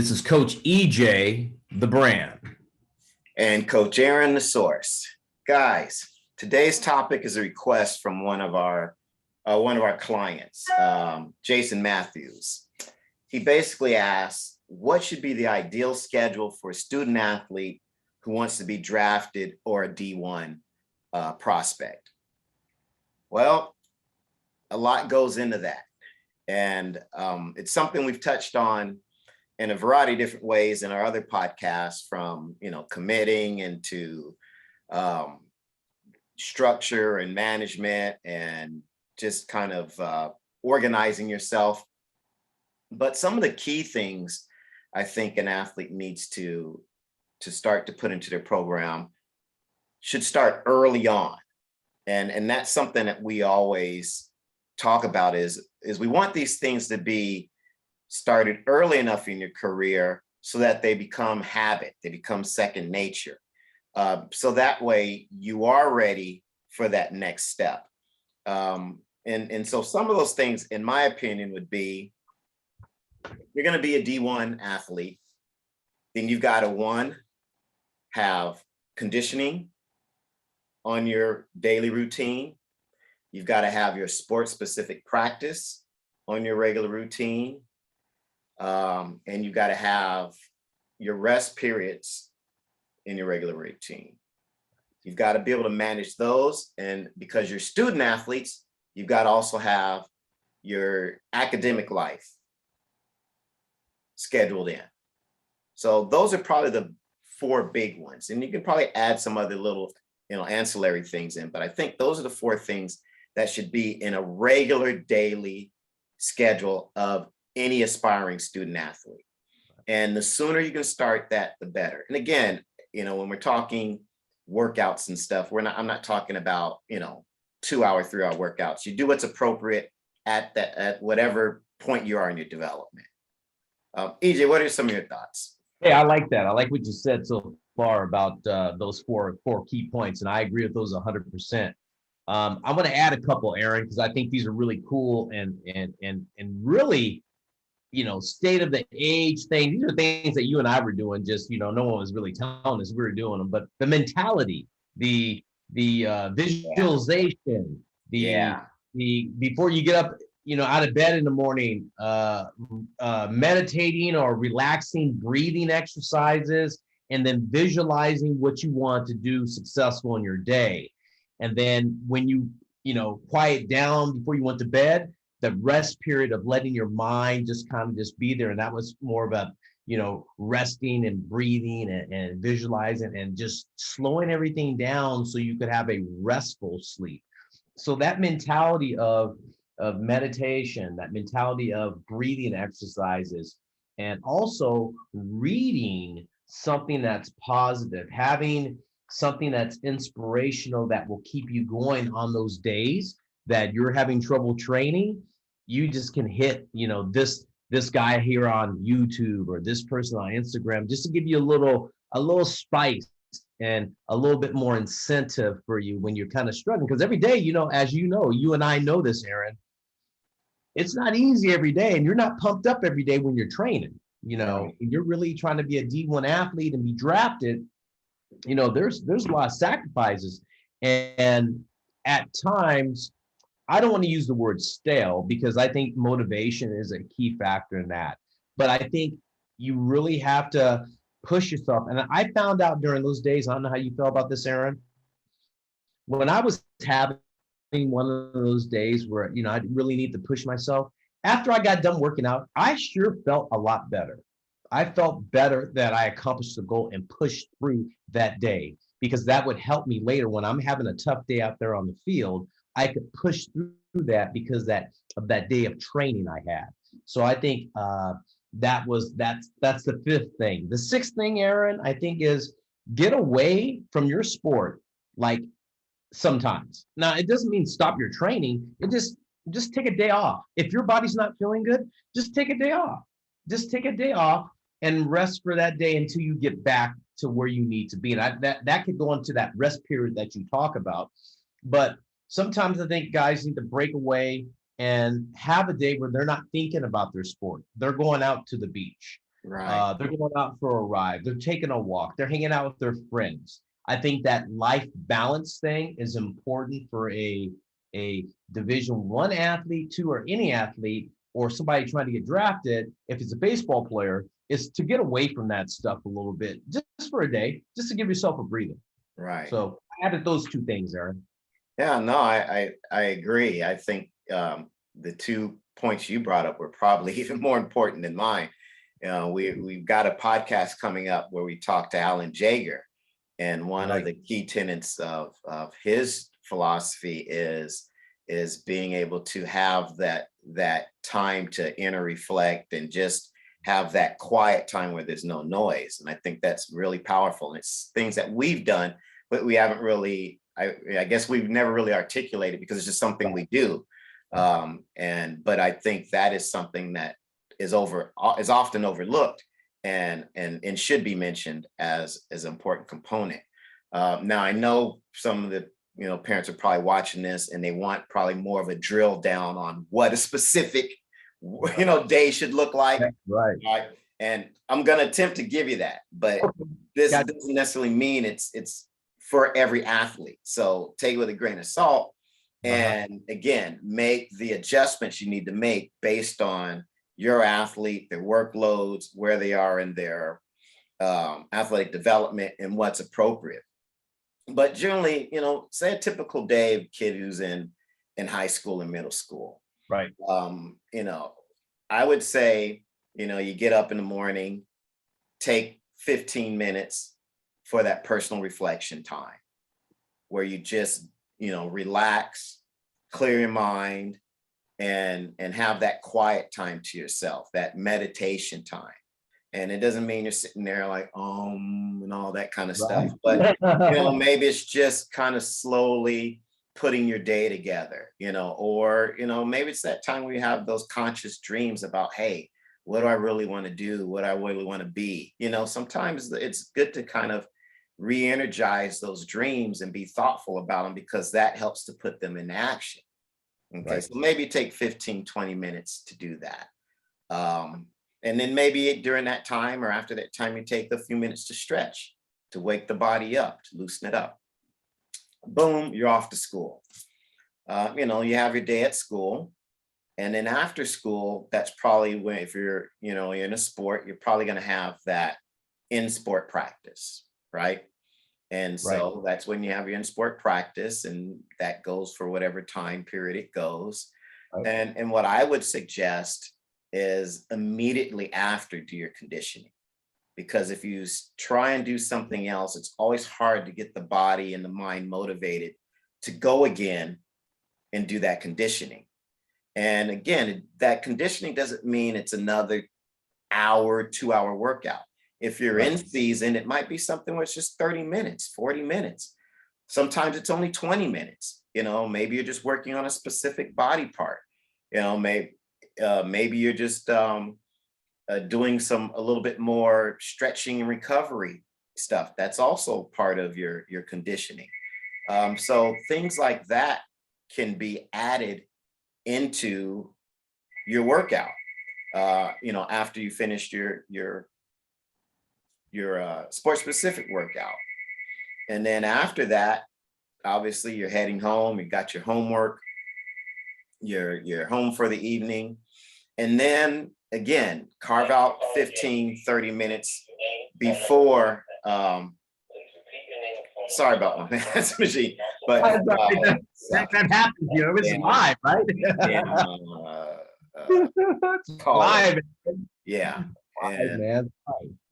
This is Coach EJ, the brand. And Coach Aaron, the source. Guys, today's topic is a request from one of our clients, Jason Matthews. He basically asks, what should be the ideal schedule for a student athlete who wants to be drafted or a D1 prospect? Well, a lot goes into that. And it's something we've touched on in a variety of different ways in our other podcasts, from committing into structure and management and just kind of organizing yourself. But some of the key things I think an athlete needs to start to put into their program should start early on. And that's something that we always talk about is we want these things to be started early enough in your career so that they become habit, they become second nature. So that way you are ready for that next step. And so some of those things, in my opinion, would be, you're going to be a D1 athlete, then you've got to have conditioning on your daily routine. You've got to have your sports specific practice on your regular routine. And you got to have your rest periods in your regular routine. You've got to be able to manage those. And because you're student athletes, you've got to also have your academic life scheduled in. So those are probably the four big ones. And you can probably add some other little, ancillary things in, but I think those are the four things that should be in a regular daily schedule of any aspiring student athlete. And the sooner you can start that, the better. And again, when we're talking workouts and stuff, I'm not talking about, 2-hour, 3-hour workouts. You do what's appropriate at whatever point you are in your development. EJ, what are some of your thoughts? Hey, I like that. I like what you said so far about those four key points, and I agree with those 100%. I'm going to add a couple, Aaron, because I think these are really cool and really, state of the age thing. These are things that you and I were doing, just, no one was really telling us we were doing them. But the mentality, the visualization, the before you get up, out of bed in the morning, meditating or relaxing breathing exercises, and then visualizing what you want to do successful in your day. And then when you quiet down before you went to bed, the rest period of letting your mind just kind of just be there. And that was more about, resting and breathing and visualizing and just slowing everything down so you could have a restful sleep. So that mentality of meditation, that mentality of breathing exercises, and also reading something that's positive, having something that's inspirational that will keep you going on those days that you're having trouble training. You just can hit, this guy here on YouTube or this person on Instagram, just to give you a little spice and a little bit more incentive for you when you're kind of struggling. Because every day, as you and I know this, Aaron, it's not easy every day, and you're not pumped up every day when you're training, and you're really trying to be a D1 athlete and be drafted. There's a lot of sacrifices, and at times, I don't want to use the word stale, because I think motivation is a key factor in that. But I think you really have to push yourself. And I found out during those days, I don't know how you felt about this, Aaron, when I was having one of those days where, I really need to push myself, after I got done working out, I sure felt a lot better. I felt better that I accomplished the goal and pushed through that day, because that would help me later when I'm having a tough day out there on the field. I could push through that because of that day of training I had. So I think that's the fifth thing. The sixth thing, Aaron, I think, is get away from your sport. Like, sometimes. Now, it doesn't mean stop your training. It just take a day off. If your body's not feeling good, just take a day off. Just take a day off and rest for that day until you get back to where you need to be. And that could go into that rest period that you talk about. But sometimes I think guys need to break away and have a day where they're not thinking about their sport. They're going out to the beach. Right. They're going out for a ride. They're taking a walk. They're hanging out with their friends. I think that life balance thing is important for a Division I athlete, too, or any athlete, or somebody trying to get drafted. If it's a baseball player, is to get away from that stuff a little bit, just for a day, just to give yourself a breather. Right. So I added those two things, Aaron. Yeah, no, I agree. I think the 2 points you brought up were probably even more important than mine. We've got a podcast coming up where we talk to Alan Jaeger, and one of Right. the key tenets of his philosophy is being able to have that time to inner reflect and just have that quiet time where there's no noise. And I think that's really powerful. And it's things that we've done, but we haven't really, I guess we've never really articulated because it's just something we do. But I think that is something that is often overlooked and should be mentioned as an important component. Now I know some of the parents are probably watching this and they want probably more of a drill down on what a specific day should look like. Right. Right. And I'm going to attempt to give you that, but this Gotcha. doesn't necessarily mean it's for every athlete. So take it with a grain of salt. And again, make the adjustments you need to make based on your athlete, their workloads, where they are in their athletic development, and what's appropriate. But generally, say a typical day of a kid who's in high school and middle school. Right. I would say, you get up in the morning, take 15 minutes for that personal reflection time where you just, relax, clear your mind, and have that quiet time to yourself, that meditation time. And it doesn't mean you're sitting there like, and all that kind of stuff, but, maybe it's just kind of slowly putting your day together, or, maybe it's that time where you have those conscious dreams about, hey, what do I really want to do? What I really want to be? Sometimes it's good to kind of re-energize those dreams and be thoughtful about them because that helps to put them in action. Okay, Right. so maybe take 15, 20 minutes to do that. And then maybe during that time or after that time, you take a few minutes to stretch, to wake the body up, to loosen it up. Boom, you're off to school. You have your day at school. And then after school, that's probably when, if you're in a sport, you're probably going to have that in sport practice, right? And so that's when you have your in sport practice, and that goes for whatever time period it goes. Right. And what I would suggest is immediately after do your conditioning. Because if you try and do something else, it's always hard to get the body and the mind motivated to go again and do that conditioning. And again, that conditioning doesn't mean it's another hour, 2 hour workout. If you're in season, it might be something where it's just 30 minutes, 40 minutes. Sometimes it's only 20 minutes. Maybe you're just working on a specific body part. Maybe you're just doing a little bit more stretching and recovery stuff. That's also part of your conditioning. So things like that can be added into your workout. After you finished your sport specific workout, and then after that, obviously you're heading home. You got your homework. You're home for the evening, and then again carve out 15, 30 minutes before. Sorry about my math machine, but that happens, it's live, right? It's live. Yeah. Man.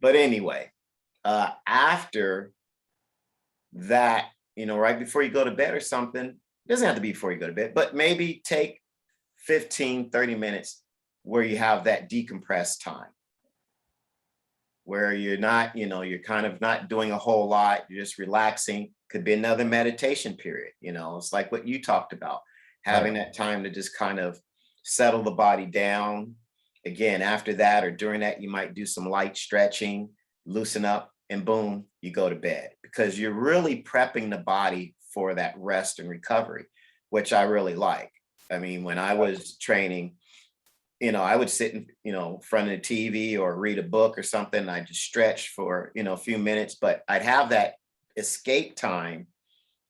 But anyway, after that, right before you go to bed or something, it doesn't have to be before you go to bed, but maybe take 15, 30 minutes where you have that decompressed time, where you're not, you're kind of not doing a whole lot. You're just relaxing. Could be another meditation period. It's like what you talked about, having that time to just kind of settle the body down. Again, after that or during that, you might do some light stretching, loosen up, and boom, you go to bed, because you're really prepping the body for that rest and recovery, which I really like. I mean, when I was training, I would sit in, front of the TV or read a book or something. I just stretch for, a few minutes, but I'd have that escape time,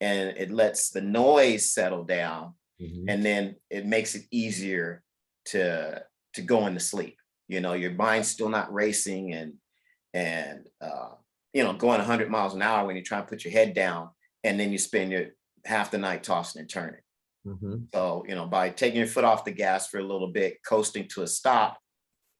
and it lets the noise settle down, Mhm. and then it makes it easier to go into sleep. Your mind's still not racing and going 100 miles an hour when you try to put your head down, and then you spend your half the night tossing and turning. Mhm. So, by taking your foot off the gas for a little bit, coasting to a stop,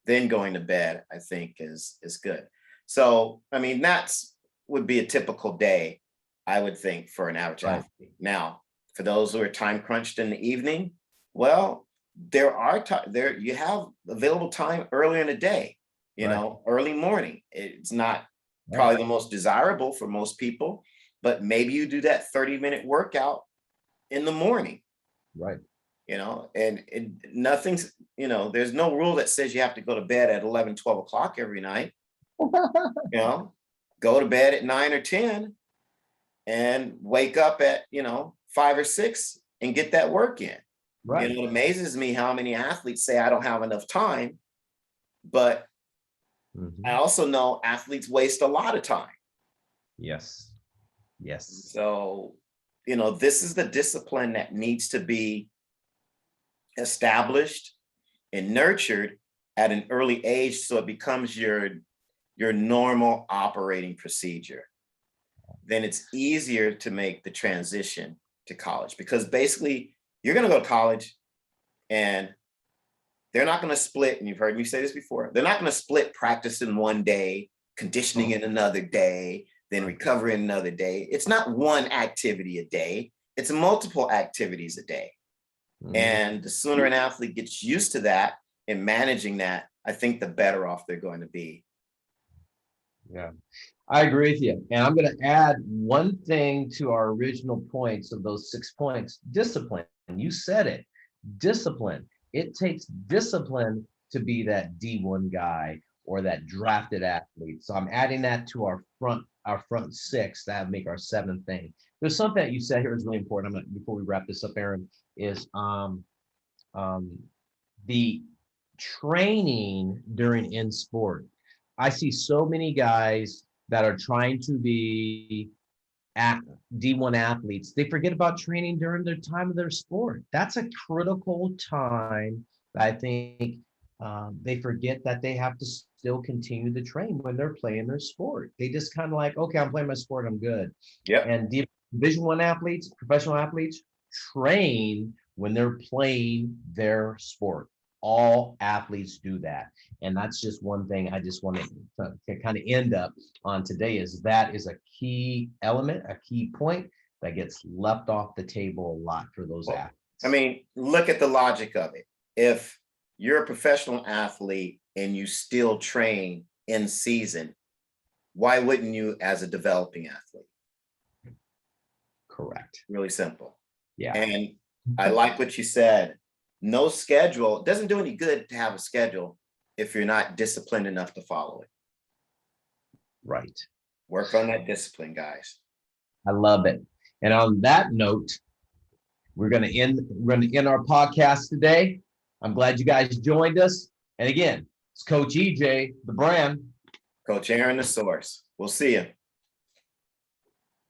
then going to bed, I think is good. So, I mean, that's would be a typical day, I would think, for an average Right. athlete. Now, for those who are time crunched in the evening, well, there are there you have available time earlier in the day, Right. early morning. It's not Right. probably the most desirable for most people, but maybe you do that 30-minute workout in the morning, Right. and nothing's, there's no rule that says you have to go to bed at 11, 12 o'clock every night. you know Go to bed at 9 or 10 and wake up at 5 or 6 and get that work in. Right. It amazes me how many athletes say I don't have enough time, but I Mhm. also know athletes waste a lot of time. Yes. Yes. So, this is the discipline that needs to be established and nurtured at an early age, so it becomes your normal operating procedure. Then it's easier to make the transition to college, because basically you're going to go to college, and they're not going to split, and you've heard me say this before, they're not going to split practice in one day, conditioning in another day, then recovery in another day. It's not one activity a day, it's multiple activities a day. Mhm. And the sooner an athlete gets used to that and managing that, I think the better off they're going to be. Yeah. I agree with you. And I'm going to add one thing to our original points of those 6 points. Discipline. You said it. Discipline. It takes discipline to be that D1 guy or that drafted athlete. So I'm adding that to our front six. That make our seventh thing. There's something that you said here is really important. Before we wrap this up, Aaron, is um the training during in sport. I see so many guys that are trying to be at D1 athletes. They forget about training during their time of their sport. That's a critical time that I think they forget that they have to still continue to train when they're playing their sport. They just kind of like, okay, I'm playing my sport, I'm good. Yep. And Division One athletes, professional athletes, train when they're playing their sport. All athletes do that. And that's just one thing I just wanted to kind of end up on today, is that is a key element, a key point that gets left off the table a lot for those Well, I athletes. mean, look at the logic of it. If you're a professional athlete and you still train in season, why wouldn't you as a developing athlete? Correct. Really simple. Yeah. And I like what you said. No schedule. It doesn't do any good to have a schedule if you're not disciplined enough to follow it. Right. Work on that discipline, guys. I love it. And on that note, we're gonna end our podcast today. I'm glad you guys joined us. And again, it's Coach EJ, the brand. Coach Aaron, the source. We'll see you.